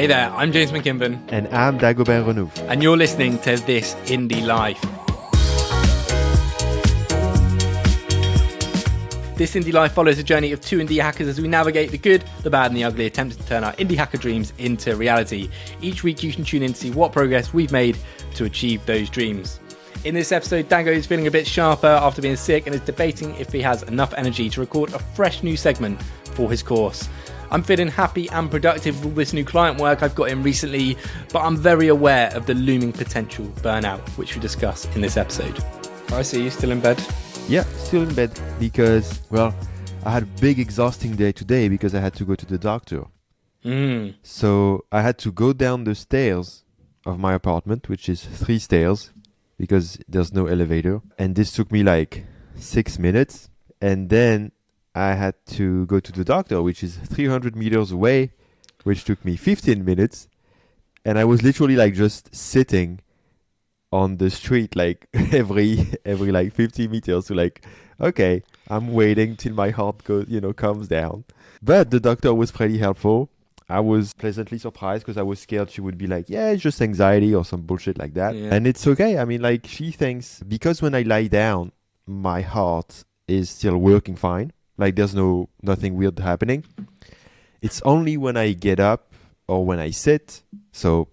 Hey there, I'm James McKinven. And I'm Dago Renouve. And you're listening to This Indie Life. This Indie Life follows the journey of two indie hackers as we navigate the good, the bad and the ugly, attempting to turn our indie hacker dreams into reality. Each week you can tune in to see what progress we've made to achieve those dreams. In this episode, Dago is feeling a bit sharper after being sick and is debating if he has enough energy to record a fresh new segment for his course. I'm feeling happy and productive with all this new client work I've got in recently, but I'm very aware of the looming potential burnout, which we discuss in this episode. I see you still in bed. Yeah, still in bed because, well, I had a big exhausting day today because I had to go to the doctor. So I had to go down the stairs of my apartment, which is 3 stairs because there's no elevator. And this took me like 6 minutes. And then I had to go to the doctor, which is 300 meters away, which took me 15 minutes. And I was literally like just sitting on the street like every like 50 meters to like, okay, I'm waiting till my heart goes, calms down. But the doctor was pretty helpful. I was pleasantly surprised because I was scared she would be like, yeah, it's just anxiety or some bullshit like that. Yeah. And it's okay. I mean, like she thinks because when I lie down, my heart is still working fine. Like there's nothing weird happening. It's only when I get up or when I sit. So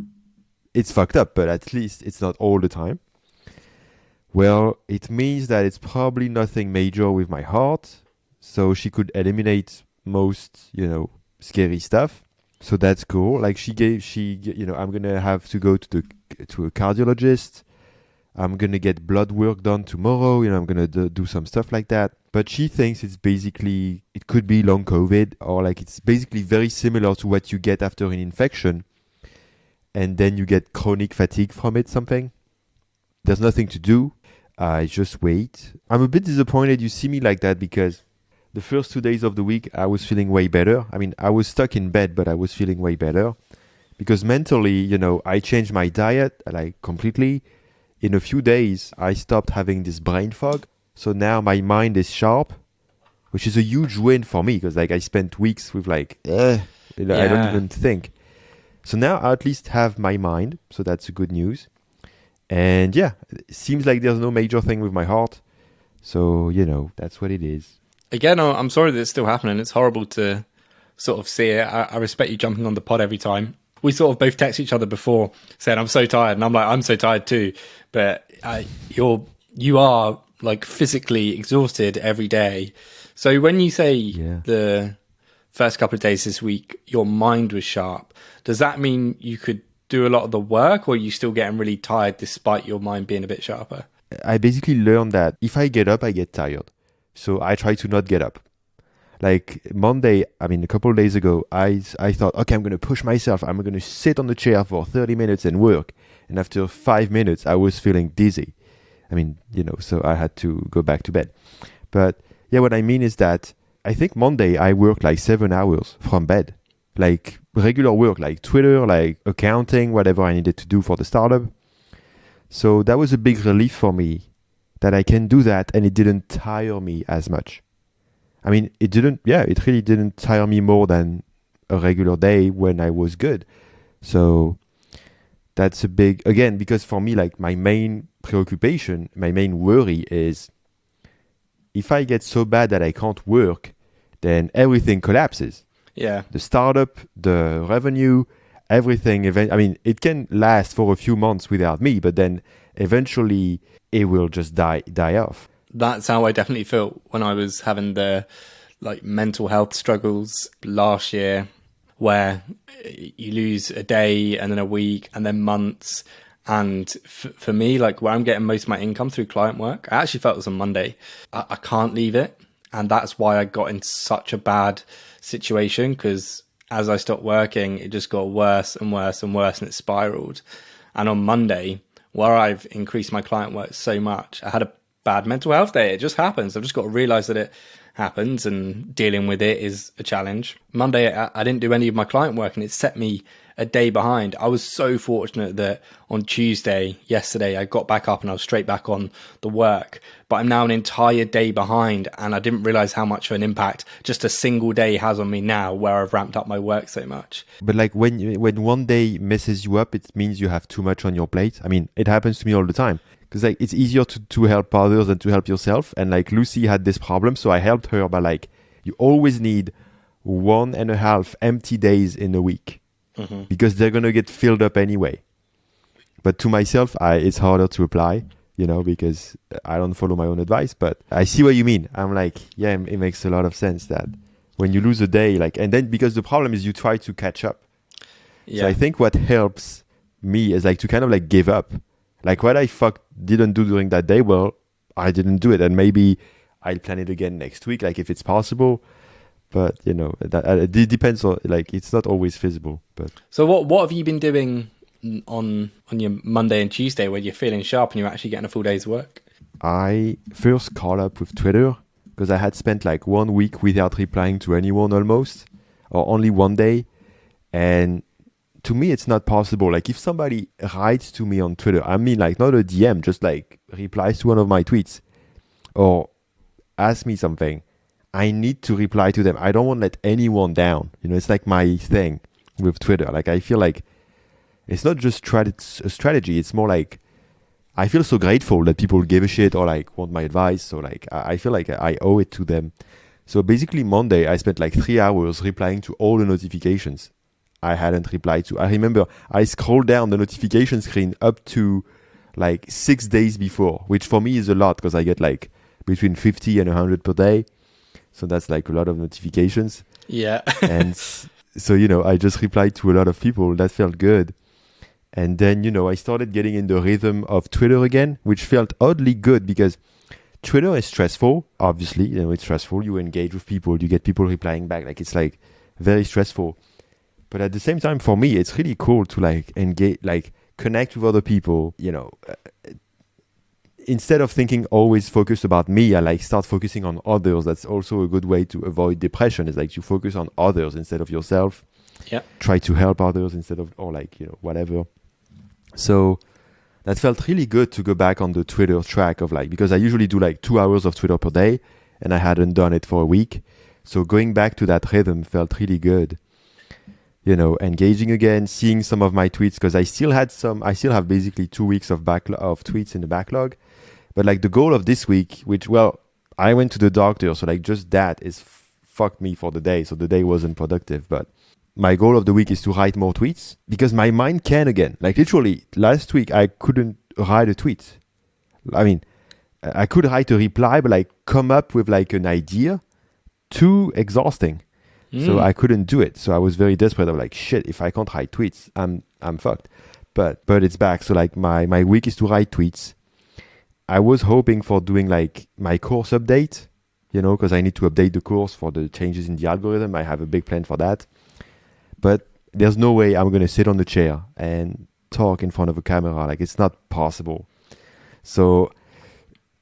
it's fucked up, but at least it's not all the time. Well, it means that it's probably nothing major with my heart. So she could eliminate most, scary stuff. So that's cool. Like I'm going to have to go to a cardiologist. I'm going to get blood work done tomorrow. I'm going to do some stuff like that. But she thinks it could be long COVID or like it's basically very similar to what you get after an infection. And then you get chronic fatigue from it, something. There's nothing to do. I just wait. I'm a bit disappointed you see me like that because the first 2 days of the week, I was feeling way better. I mean, I was stuck in bed, but I was feeling way better. Because mentally, I changed my diet like completely. In a few days, I stopped having this brain fog. So now my mind is sharp, which is a huge win for me because like I spent weeks with like, I don't even think. So now I at least have my mind. So that's a good news. And yeah, it seems like there's no major thing with my heart. So, that's what it is. Again, I'm sorry that it's still happening. It's horrible to sort of see it. I respect you jumping on the pod every time. We sort of both text each other before saying, I'm so tired. And I'm like, I'm so tired too. But you are like physically exhausted every day. So when you say the first couple of days this week, your mind was sharp, does that mean you could do a lot of the work or are you still getting really tired despite your mind being a bit sharper? I basically learned that if I get up, I get tired. So I try to not get up. Like Monday, a couple of days ago, I thought, okay, I'm going to push myself. I'm going to sit on the chair for 30 minutes and work. And after 5 minutes, I was feeling dizzy. So I had to go back to bed. But yeah, what I mean is that I think Monday I worked like 7 hours from bed. Like regular work, like Twitter, like accounting, whatever I needed to do for the startup. So that was a big relief for me that I can do that and it didn't tire me as much. It really didn't tire me more than a regular day when I was good. So that's a big, again, because for me, like my main preoccupation, my main worry is if I get so bad that I can't work, then everything collapses. Yeah. The startup, the revenue, everything. It can last for a few months without me, but then eventually it will just die off. That's how I definitely felt when I was having the like mental health struggles last year, where you lose a day and then a week and then months. And for me, like where I'm getting most of my income through client work, I actually felt this on Monday. I can't leave it. And that's why I got in such a bad situation, because as I stopped working, it just got worse and worse and worse and it spiraled. And on Monday, where I've increased my client work so much, I had a bad mental health day. It just happens. I've just got to realize that it happens, and dealing with it is a challenge. Monday, I didn't do any of my client work, and it set me a day behind. I was so fortunate that on Tuesday, yesterday, I got back up and I was straight back on the work. But I'm now an entire day behind, and I didn't realize how much of an impact just a single day has on me now, where I've ramped up my work so much. But like when one day messes you up, it means you have too much on your plate. I mean, it happens to me all the time. Because like it's easier to help others than to help yourself. And like Lucy had this problem, so I helped her by like, you always need 1.5 empty days in a week. Because they're going to get filled up anyway. But to myself, it's harder to apply, because I don't follow my own advice. But I see what you mean. I'm like, yeah, it makes a lot of sense that when you lose a day, like, and then because the problem is you try to catch up. Yeah. So I think what helps me is like to kind of like give up. Like what I didn't do during that day, well, I didn't do it. And maybe I'll plan it again next week, like if it's possible. But it depends on, like, it's not always feasible. But so what have you been doing on your Monday and Tuesday when you're feeling sharp and you're actually getting a full day's work? I first caught up with Twitter because I had spent like 1 week without replying to anyone almost, or only one day. And to me, it's not possible. Like if somebody writes to me on Twitter, I mean like not a DM, just like replies to one of my tweets or asks me something, I need to reply to them. I don't want to let anyone down. It's like my thing with Twitter. Like I feel like it's not just a strategy. It's more like I feel so grateful that people give a shit or like want my advice. So like I feel like I owe it to them. So basically Monday, I spent like 3 hours replying to all the notifications I hadn't replied to. I remember I scrolled down the notification screen up to like 6 days before, which for me is a lot because I get like between 50 and 100 per day. So that's like a lot of notifications. Yeah. And so, I just replied to a lot of people. That felt good. And then, I started getting in the rhythm of Twitter again, which felt oddly good because Twitter is stressful. Obviously, it's stressful. You engage with people, you get people replying back. Like it's like very stressful. But at the same time, for me, it's really cool to like engage, like connect with other people, instead of thinking always focused about me, I like start focusing on others. That's also a good way to avoid depression. Is like you focus on others instead of yourself. Yeah. Try to help others instead of, or like, whatever. So that felt really good to go back on the Twitter track of like, because I usually do like 2 hours of Twitter per day and I hadn't done it for a week. So going back to that rhythm felt really good. Engaging again, seeing some of my tweets because I still have basically 2 weeks of tweets in the backlog. But like the goal of this week, which, well, I went to the doctor. So like just that is fucked me for the day. So the day wasn't productive. But my goal of the week is to write more tweets because my mind can again. Like literally last week, I couldn't write a tweet. I mean, I could write a reply, but like come up with like an idea, too exhausting. So I couldn't do it. So I was very desperate. I'm like, shit, if I can't write tweets, I'm fucked. But it's back. So like my week is to write tweets. I was hoping for doing like my course update, because I need to update the course for the changes in the algorithm. I have a big plan for that. But there's no way I'm going to sit on the chair and talk in front of a camera. Like it's not possible. So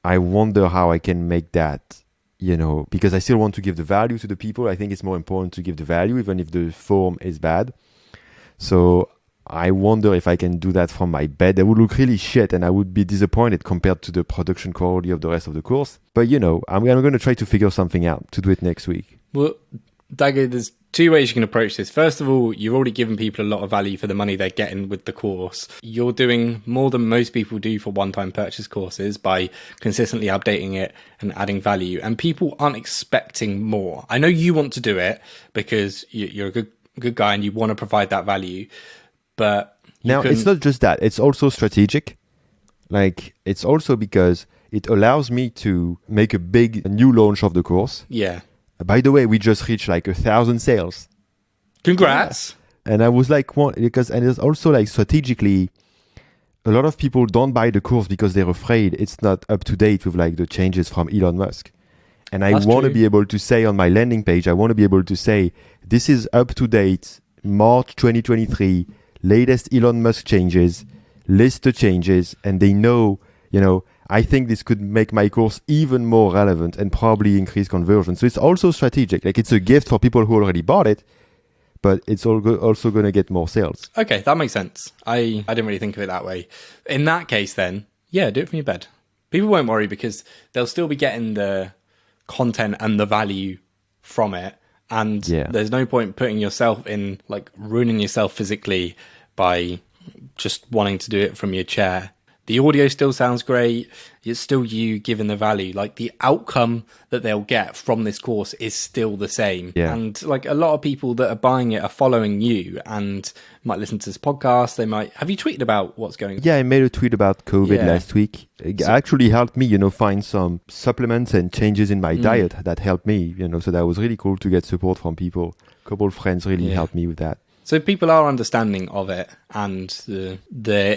I wonder how I can make that, because I still want to give the value to the people. I think it's more important to give the value, even if the form is bad. So I wonder if I can do that from my bed. That would look really shit and I would be disappointed compared to the production quality of the rest of the course. But, I'm going to try to figure something out to do it next week. Well, Dago, there's 2 ways you can approach this. First of all, you've already given people a lot of value for the money they're getting with the course. You're doing more than most people do for one-time purchase courses by consistently updating it and adding value. And people aren't expecting more. I know you want to do it because you're a good guy and you want to provide that value. But now it's not just that. It's also strategic. Like it's also because it allows me to make a new launch of the course. Yeah. By the way, we just reached like 1,000 sales. Congrats. Yeah. And I was like, and it's also like strategically, a lot of people don't buy the course because they're afraid it's not up to date with like the changes from Elon Musk. And I want to be able to say on my landing page, I want to be able to say, this is up to date, March 2023, latest Elon Musk changes, list the changes, and they know, I think this could make my course even more relevant and probably increase conversion. So it's also strategic. Like it's a gift for people who already bought it, but it's also going to get more sales. Okay, that makes sense. I didn't really think of it that way. In that case then, yeah, do it from your bed. People won't worry because they'll still be getting the content and the value from it. And there's no point putting yourself in, like, ruining yourself physically by just wanting to do it from your chair. The audio still sounds great. It's still you giving the value. Like, the outcome that they'll get from this course is still the same. Yeah. And, like, a lot of people that are buying it are following you and might listen to this podcast. They might... Have you tweeted about what's going on? Yeah, I made a tweet about COVID last week. It actually helped me, find some supplements and changes in my diet that helped me, so that was really cool to get support from people. A couple of friends really helped me with that. So people are understanding of it, and the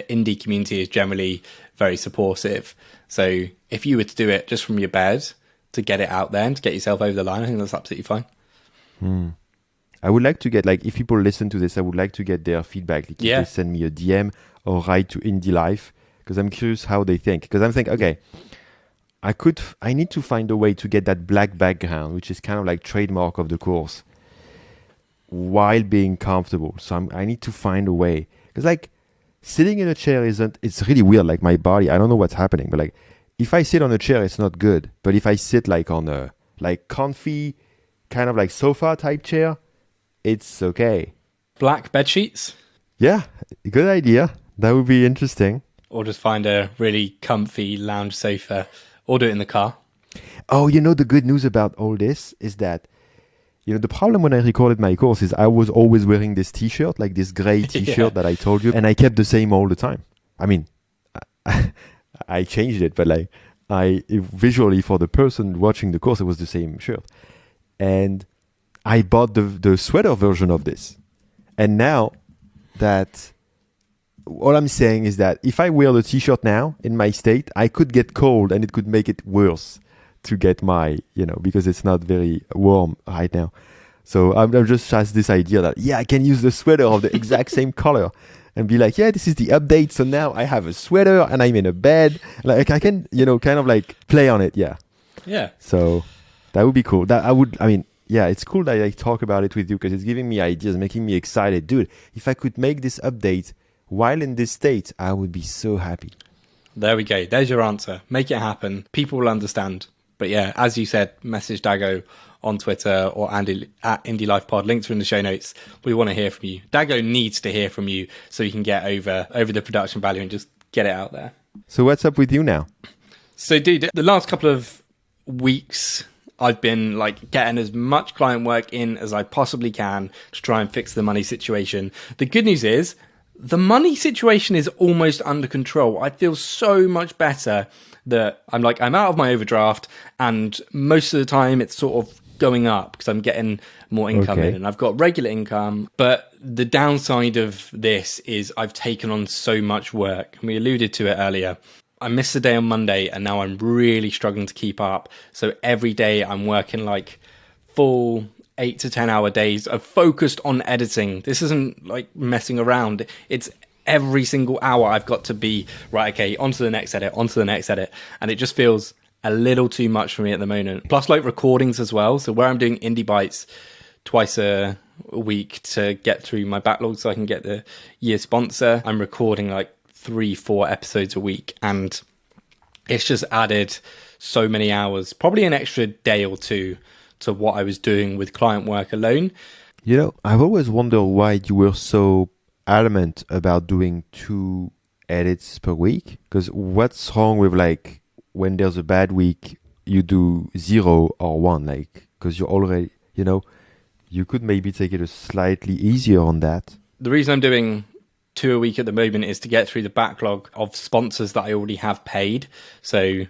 indie community is generally very supportive. So if you were to do it just from your bed to get it out there and to get yourself over the line, I think that's absolutely fine. I would like to get, like, if people listen to this, I would like to get their feedback. Like, if they send me a DM or write to Indie Life, because I'm curious how they think. Because I'm thinking, okay, I need to find a way to get that black background, which is kind of like trademark of the course, while being comfortable. So I need to find a way. Because, like, sitting in a chair it's really weird. Like, my body, I don't know what's happening. But, like, if I sit on a chair, it's not good. But if I sit, like, on a, like, comfy, kind of like sofa type chair, it's okay. Black bed sheets? Yeah, good idea. That would be interesting. Or just find a really comfy lounge sofa, or do it in the car. Oh, the good news about all this is that, the problem when I recorded my course is I was always wearing this t-shirt, like this gray t-shirt that I told you, and I kept the same all the time. I mean, I changed it, but like visually for the person watching the course, it was the same shirt. And I bought the sweater version of this. And now that all I'm saying is that if I wear the t-shirt now in my state, I could get cold and it could make it worse to get my, because it's not very warm right now. So I'm just has this idea that, I can use the sweater of the exact same color and be like, this is the update. So now I have a sweater and I'm in a bed. Like I can, kind of like play on it. Yeah. Yeah. So that would be cool. It's cool that I talk about it with you because it's giving me ideas, making me excited. Dude, if I could make this update while in this state, I would be so happy. There we go. There's your answer. Make it happen. People will understand. But yeah, as you said, message Dago on Twitter or Andy at Indie Life Pod. Links are in the show notes. We want to hear from you. Dago needs to hear from you so you can get over the production value and just get it out there. So what's up with you now? So dude, the last couple of weeks, I've been like getting as much client work in as I possibly can to try and fix the money situation. The good news is the money situation is almost under control. I feel so much better that I'm out of my overdraft, and most of the time it's sort of going up because I'm getting more income in and I've got regular income. But the downside of this is I've taken on so much work, and we alluded to it earlier. I missed a day on Monday and now I'm really struggling to keep up. So every day I'm working like full 8 to 10 hour days of focused on editing. This isn't like messing around. It's every single hour I've got to be right. Okay, onto the next edit, and it just feels a little too much for me at the moment. Plus, like recordings as well. So where I'm doing Indie Bites twice a week to get through my backlog, so I can get the year sponsor. I'm recording like 3-4 episodes a week, and it's just added so many hours, probably an extra day or two to what I was doing with client work alone. I've always wondered why you were so adamant about doing 2 edits per week, because what's wrong with like when there's a bad week you do 0 or 1, like, because you're already, you could maybe take it a slightly easier on that. The reason I'm doing 2 a week at the moment is to get through the backlog of sponsors that I already have paid. So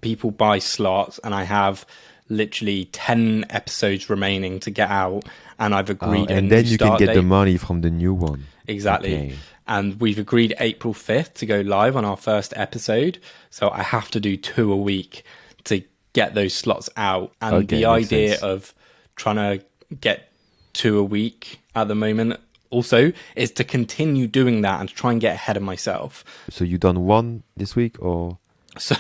people buy slots, and I have literally 10 episodes remaining to get out, and I've agreed and then you can get the money from the new one. Exactly. Okay. And we've agreed April 5th to go live on our first episode, so I have to do 2 a week to get those slots out. And the idea of trying to get 2 a week at the moment also is to continue doing that and to try and get ahead of myself. So you done 1 this week, or So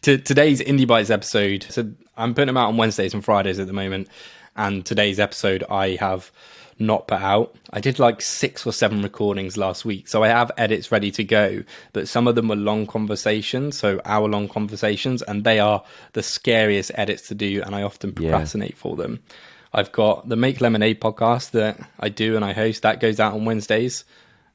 today's Indie Bites episode, so I'm putting them out on Wednesdays and Fridays at the moment. And today's episode I have not put out. I did like 6 or 7 recordings last week. So I have edits ready to go, but some of them were long conversations, so hour-long conversations, and they are the scariest edits to do, and I often procrastinate for them. I've got the Make Lemonade podcast that I do and I host. That goes out on Wednesdays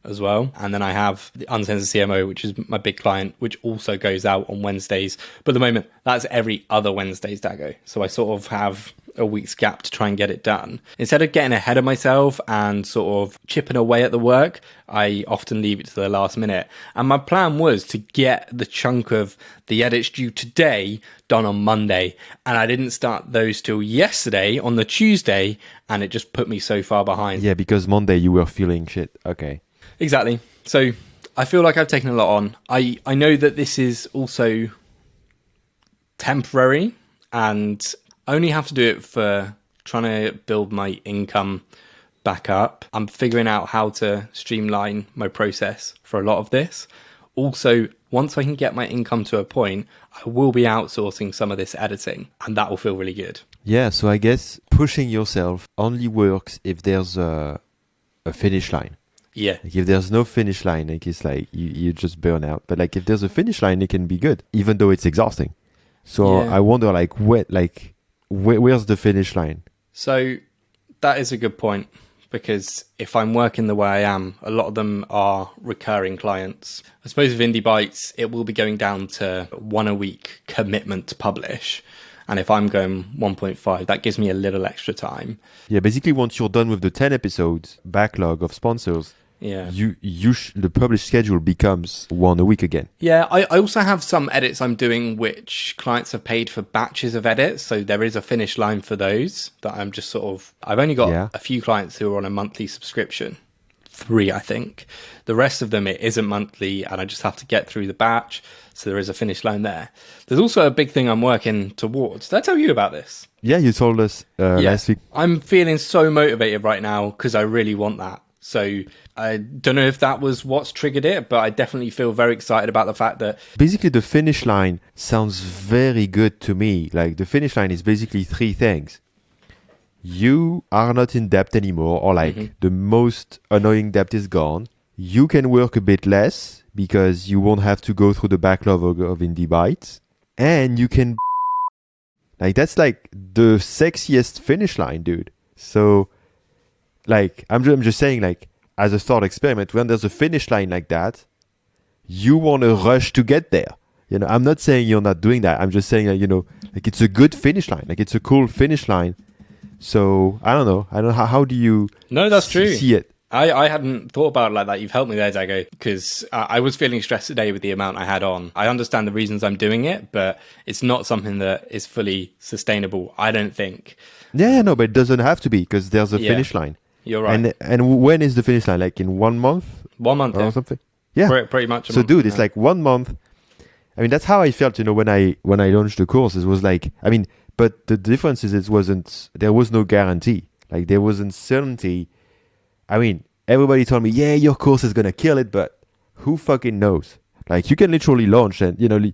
as well. And then I have the Uncensored CMO, which is my big client, which also goes out on Wednesdays. But at the moment, that's every other Wednesdays, Dago. So I sort of have a week's gap to try and get it done. Instead of getting ahead of myself and sort of chipping away at the work, I often leave it to the last minute. And my plan was to get the chunk of the edits due today done on Monday. And I didn't start those till yesterday on the Tuesday, and it just put me so far behind. Yeah, because Monday you were feeling shit. Okay. Exactly. So I feel like I've taken a lot on. I know that this is also temporary, and I only have to do it for trying to build my income back up. I'm figuring out how to streamline my process for a lot of this. Also, once I can get my income to a point, I will be outsourcing some of this editing, and that will feel really good. Yeah, so I guess pushing yourself only works if there's a finish line. Yeah. Like if there's no finish line, like it's like you just burn out. But like if there's a finish line, it can be good, even though it's exhausting. So I wonder, like, where's the finish line? So that is a good point, because if I'm working the way I am, a lot of them are recurring clients. I suppose with Indie Bites, it will be going down to 1 a week commitment to publish. And if I'm going 1.5, that gives me a little extra time. Yeah, basically once you're done with the 10 episodes backlog of sponsors, the published schedule becomes 1 a week again. Yeah, I also have some edits I'm doing which clients have paid for batches of edits. So there is a finish line for those that I'm just sort of... I've only got a few clients who are on a monthly subscription. 3, I think. The rest of them, it isn't monthly, and I just have to get through the batch. So there is a finish line there. There's also a big thing I'm working towards. Did I tell you about this? Yeah, you told us last week. I'm feeling so motivated right now because I really want that. So I don't know if that was what's triggered it, but I definitely feel very excited about the fact that... Basically, the finish line sounds very good to me. Like, the finish line is basically 3 things. You are not in debt anymore, or like the most annoying debt is gone. You can work a bit less because you won't have to go through the backlog of Indie Bites. And you can... Like, that's like the sexiest finish line, dude. So... Like, I'm just saying, like, as a thought experiment, when there's a finish line like that, you want to rush to get there. You know, I'm not saying you're not doing that. I'm just saying that, you know, like, it's a good finish line. Like, it's a cool finish line. So, I don't know. How do you see it? I hadn't thought about it like that. You've helped me there, Dago, because I was feeling stressed today with the amount I had on. I understand the reasons I'm doing it, but it's not something that is fully sustainable, I don't think. Yeah, no, but it doesn't have to be, because there's a finish line. You're right. And when is the finish line? Like in 1 month? 1 month, or something? Yeah. Pretty much. So, dude, it's like 1 month. I mean, that's how I felt, you know, when I launched the course. It was like, I mean, but the difference is there was no guarantee. Like, there wasn't certainty. I mean, everybody told me, yeah, your course is going to kill it, but who fucking knows? Like, you can literally launch and, you know,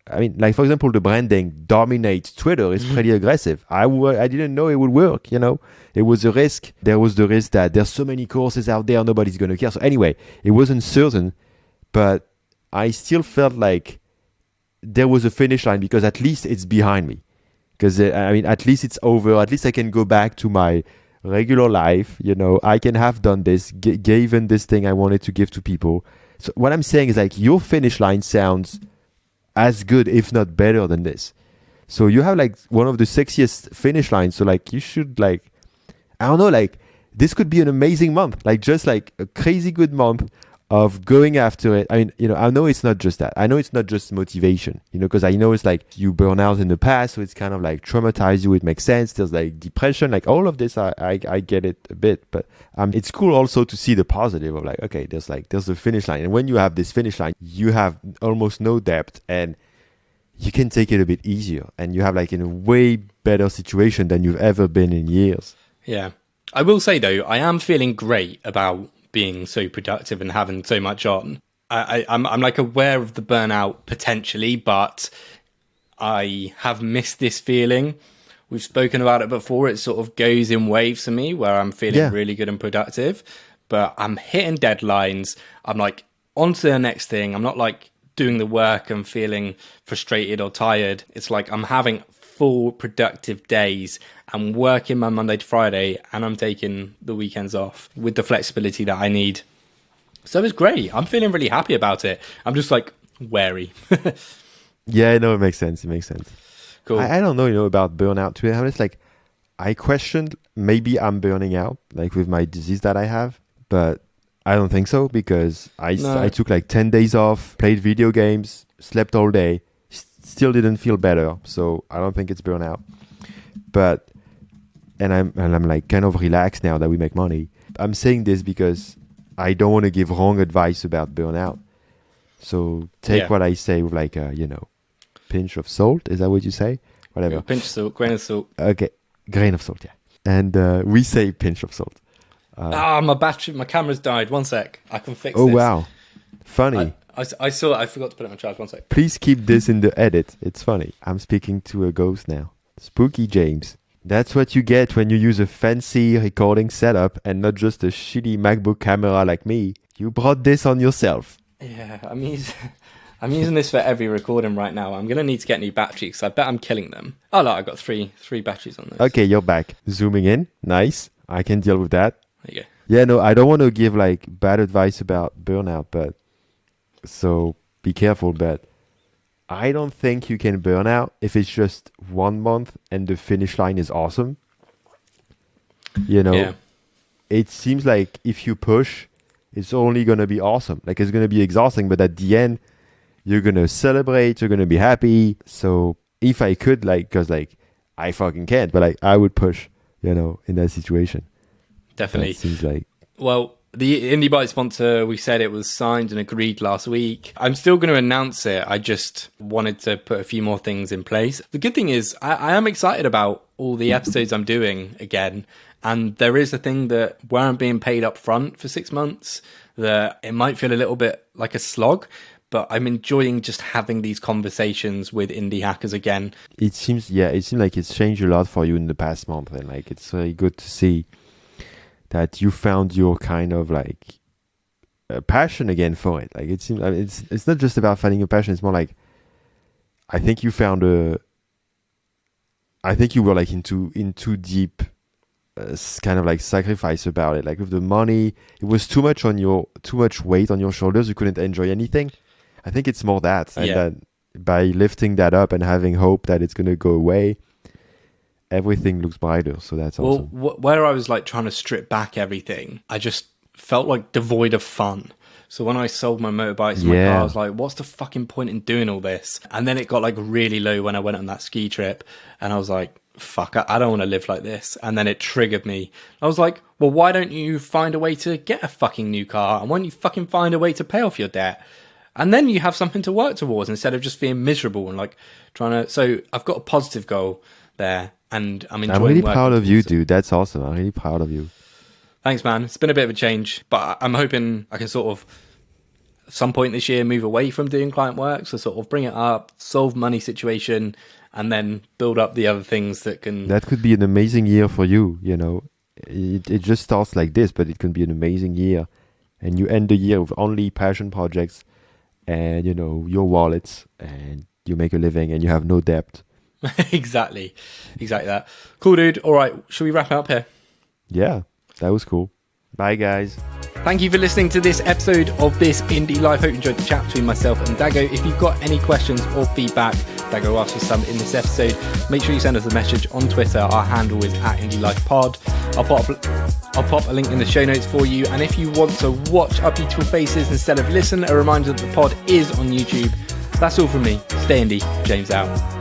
I mean, like, for example, the branding dominates Twitter. It's pretty aggressive. I didn't know it would work, you know. It was a risk. There was the risk that there's so many courses out there, nobody's going to care. So anyway, it wasn't certain, but I still felt like there was a finish line because at least it's behind me. Because, I mean, at least it's over. At least I can go back to my regular life. You know, I can have done this, given this thing I wanted to give to people. So what I'm saying is, like, your finish line sounds as good, if not better than this. So you have like one of the sexiest finish lines. So like you should like, I don't know, like this could be an amazing month, like just like a crazy good month of going after it. I mean, you know, I know it's not just that. I know it's not just motivation, you know, because I know it's like you burn out in the past. So it's kind of like traumatized you. It makes sense. There's like depression, like all of this. I get it a bit, but it's cool also to see the positive of like, okay, there's the finish line. And when you have this finish line, you have almost no debt and you can take it a bit easier. And you have like in a way better situation than you've ever been in years. Yeah. I will say though, I am feeling great about being so productive and having so much on. I'm like aware of the burnout potentially, but I have missed this feeling. We've spoken about it before. It sort of goes in waves for me where I'm feeling really good and productive, but I'm hitting deadlines. I'm like on to the next thing. I'm not like doing the work and feeling frustrated or tired. It's like I'm having full productive days. I'm working my Monday to Friday and I'm taking the weekends off with the flexibility that I need. So it's great. I'm feeling really happy about it. I'm just like wary. Yeah, no, it makes sense. It makes sense. Cool. I don't know, about burnout. To be honest, like I questioned maybe I'm burning out, like with my disease that I have, but I don't think so because I took like 10 days off, played video games, slept all day, still didn't feel better. So I don't think it's burnout. But and I'm like kind of relaxed now that we make money. I'm saying this because I don't want to give wrong advice about burnout. So take what I say with like pinch of salt. Is that what you say? Whatever. Pinch of salt, grain of salt. Okay, grain of salt. Yeah, and we say pinch of salt. My camera's died. 1 sec. I can fix this. Oh wow, funny. I saw it. I forgot to put it on charge. 1 sec. Please keep this in the edit. It's funny. I'm speaking to a ghost now. Spooky James. That's what you get when you use a fancy recording setup and not just a shitty MacBook camera like me. You brought this on yourself. Yeah, I'm using this for every recording right now. I'm going to need to get new batteries because I bet I'm killing them. Oh, look, I've got three batteries on this. Okay, you're back. Zooming in. Nice. I can deal with that. There you go. Yeah, no, I don't want to give like bad advice about burnout, but so be careful. But I don't think you can burn out if it's just 1 month and the finish line is awesome. It seems like if you push, it's only going to be awesome. Like it's going to be exhausting, but at the end, you're going to celebrate, you're going to be happy. So if I could, because I fucking can't, but I would push, in that situation. Definitely. That seems like... Well, the Indie Bite sponsor, we said it was signed and agreed last week. I'm still going to announce it. I just wanted to put a few more things in place. The good thing is I am excited about all the episodes I'm doing again. And there is a thing that where I'm being paid up front for 6 months, that it might feel a little bit like a slog, but I'm enjoying just having these conversations with indie hackers again. It seems like it's changed a lot for you in the past month. And like, it's very good to see that you found your kind of like passion again for it. Like it seems, it's not just about finding your passion. It's more like, I think you were like into deep kind of like sacrifice about it. Like with the money, it was too much weight on your shoulders. You couldn't enjoy anything. I think it's more that. And that by lifting that up and having hope that it's going to go away, everything looks brighter. So that's awesome. Well, where I was like trying to strip back everything, I just felt like devoid of fun. So when I sold my motorbikes and my car, I was like, what's the fucking point in doing all this? And then it got like really low when I went on that ski trip. And I was like, fuck, I don't want to live like this. And then it triggered me. I was like, well, why don't you find a way to get a fucking new car? And why don't you fucking find a way to pay off your debt? And then you have something to work towards instead of just being miserable and like trying to... So I've got a positive goal there and I'm enjoying. I'm really proud of you, dude. That's awesome. I'm really proud of you. Thanks, man. It's been a bit of a change, but I'm hoping I can sort of at some point this year move away from doing client work. So sort of bring it up, solve money situation, and then build up the other things that can... That could be an amazing year for you, It just starts like this, but it can be an amazing year. And you end the year with only passion projects and, your wallets, and you make a living and you have no debt. Exactly that. Cool, dude. All right, should we wrap it up here? Yeah, that was cool. Bye, guys. Thank you for listening to this episode of This Indie Life. Hope you enjoyed the chat between myself and Dago. If you've got any questions or feedback, Dago asked you some in this episode, make sure you send us a message on Twitter. Our handle is @IndieLifePod. I'll pop a link in the show notes for you. And if you want to watch our beautiful faces instead of listen, a reminder that the pod is on YouTube. That's all from me. Stay indie. James out.